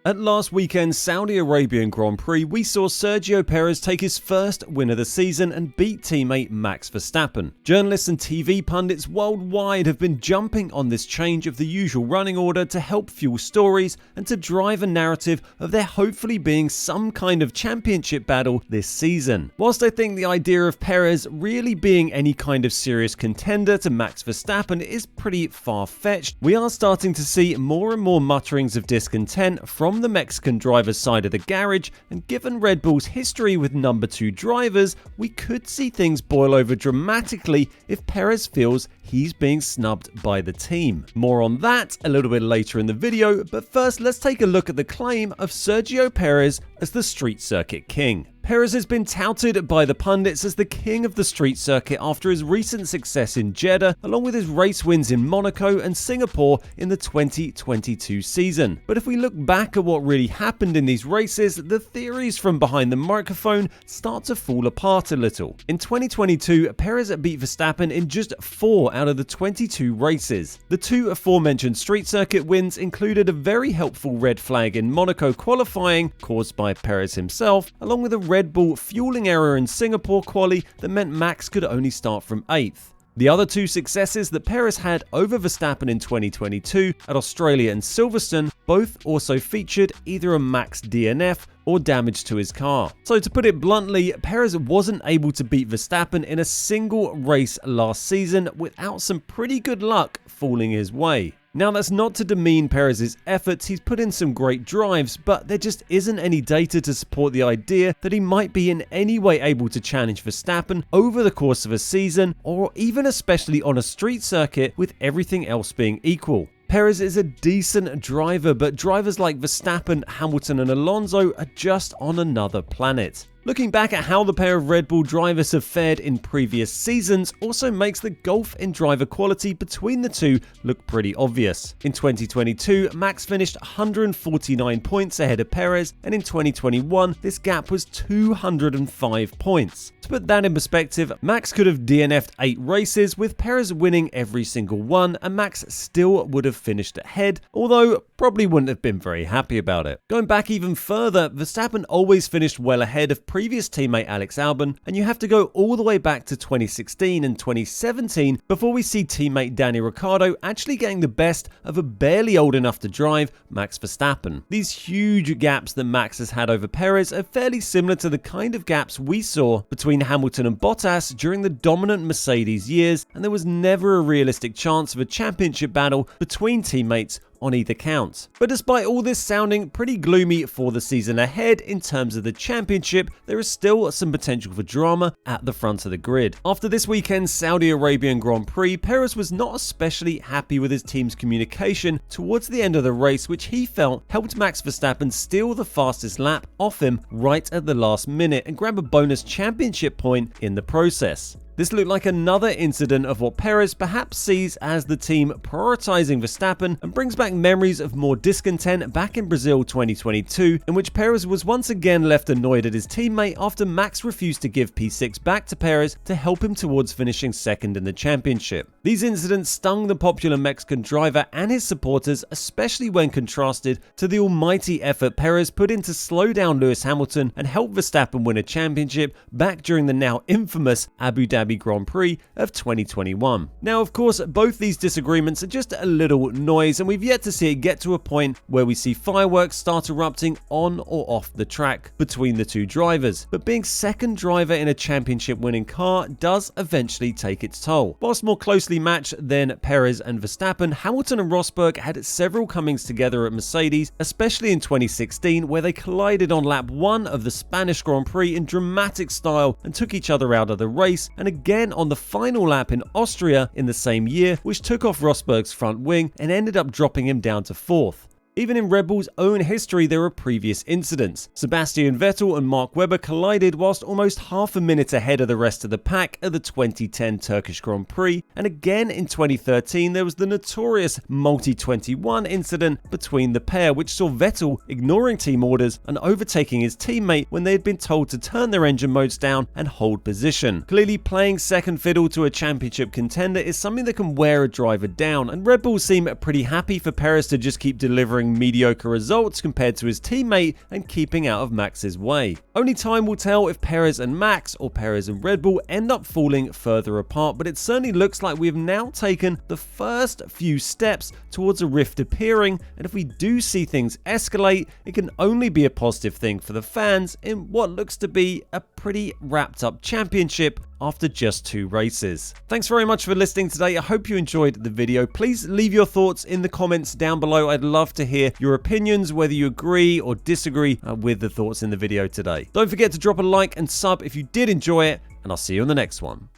At last weekend's Saudi Arabian Grand Prix, we saw Sergio Perez take his first win of the season and beat teammate Max Verstappen. Journalists and TV pundits worldwide have been jumping on this change of the usual running order to help fuel stories and to drive a narrative of there hopefully being some kind of championship battle this season. Whilst I think the idea of Perez really being any kind of serious contender to Max Verstappen is pretty far-fetched, we are starting to see more and more mutterings of discontent from the Mexican driver's side of the garage, and given Red Bull's history with number 2 drivers, we could see things boil over dramatically if Perez feels he's being snubbed by the team. More on that a little bit later in the video, but first let's take a look at the claim of Sergio Perez as the street circuit king. Perez has been touted by the pundits as the king of the street circuit after his recent success in Jeddah, along with his race wins in Monaco and Singapore in the 2022 season. But if we look back at what really happened in these races, the theories from behind the microphone start to fall apart a little. In 2022, Perez beat Verstappen in just 4 out of the 22 races. The 2 aforementioned street circuit wins included a very helpful red flag in Monaco qualifying, caused by Perez himself, along with a Red Bull fueling error in Singapore quali that meant Max could only start from 8th. The other 2 successes that Perez had over Verstappen in 2022 at Australia and Silverstone both also featured either a Max DNF or damage to his car. So to put it bluntly, Perez wasn't able to beat Verstappen in a single race last season without some pretty good luck falling his way. Now, that's not to demean Perez's efforts, he's put in some great drives, but there just isn't any data to support the idea that he might be in any way able to challenge Verstappen over the course of a season, or even especially on a street circuit with everything else being equal. Perez is a decent driver, but drivers like Verstappen, Hamilton and Alonso are just on another planet. Looking back at how the pair of Red Bull drivers have fared in previous seasons also makes the gulf in driver quality between the two look pretty obvious. In 2022, Max finished 149 points ahead of Perez, and in 2021, this gap was 205 points. To put that in perspective, Max could have DNF'd 8 races, with Perez winning every single one, and Max still would have finished ahead, although probably wouldn't have been very happy about it. Going back even further, Verstappen always finished well ahead of previous teammate Alex Albon, and you have to go all the way back to 2016 and 2017 before we see teammate Danny Ricciardo actually getting the best of a barely old enough to drive Max Verstappen. These huge gaps that Max has had over Perez are fairly similar to the kind of gaps we saw between Hamilton and Bottas during the dominant Mercedes years, and there was never a realistic chance of a championship battle between teammates on either count. But despite all this sounding pretty gloomy for the season ahead in terms of the championship, there is still some potential for drama at the front of the grid. After this weekend's Saudi Arabian Grand Prix, Perez was not especially happy with his team's communication towards the end of the race, which he felt helped Max Verstappen steal the fastest lap off him right at the last minute and grab a bonus championship point in the process. This looked like another incident of what Perez perhaps sees as the team prioritizing Verstappen, and brings back memories of more discontent back in Brazil 2022, in which Perez was once again left annoyed at his teammate after Max refused to give P6 back to Perez to help him towards finishing second in the championship. These incidents stung the popular Mexican driver and his supporters, especially when contrasted to the almighty effort Perez put in to slow down Lewis Hamilton and help Verstappen win a championship back during the now infamous Abu Dhabi Grand Prix of 2021. Now, of course, both these disagreements are just a little noise, and we've yet to see it get to a point where we see fireworks start erupting on or off the track between the two drivers. But being second driver in a championship winning car does eventually take its toll. Whilst more closely matched than Perez and Verstappen, Hamilton and Rosberg had several comings together at Mercedes, especially in 2016, where they collided on lap 1 of the Spanish Grand Prix in dramatic style and took each other out of the race, and again on the final lap in Austria in the same year, which took off Rosberg's front wing and ended up dropping him down to 4th. Even in Red Bull's own history, there were previous incidents. Sebastian Vettel and Mark Webber collided whilst almost half a minute ahead of the rest of the pack at the 2010 Turkish Grand Prix, and again in 2013 there was the notorious Multi-21 incident between the pair, which saw Vettel ignoring team orders and overtaking his teammate when they had been told to turn their engine modes down and hold position. Clearly, playing second fiddle to a championship contender is something that can wear a driver down, and Red Bull seem pretty happy for Perez to just keep delivering delivering mediocre results compared to his teammate and keeping out of Max's way. Only time will tell if Perez and Max or Perez and Red Bull end up falling further apart, but it certainly looks like we have now taken the first few steps towards a rift appearing, and if we do see things escalate, it can only be a positive thing for the fans in what looks to be a pretty wrapped up championship after just 2 races. Thanks very much for listening today. I hope you enjoyed the video. Please leave your thoughts in the comments down below. I'd love to hear your opinions, whether you agree or disagree with the thoughts in the video today. Don't forget to drop a like and sub if you did enjoy it, and I'll see you on the next one.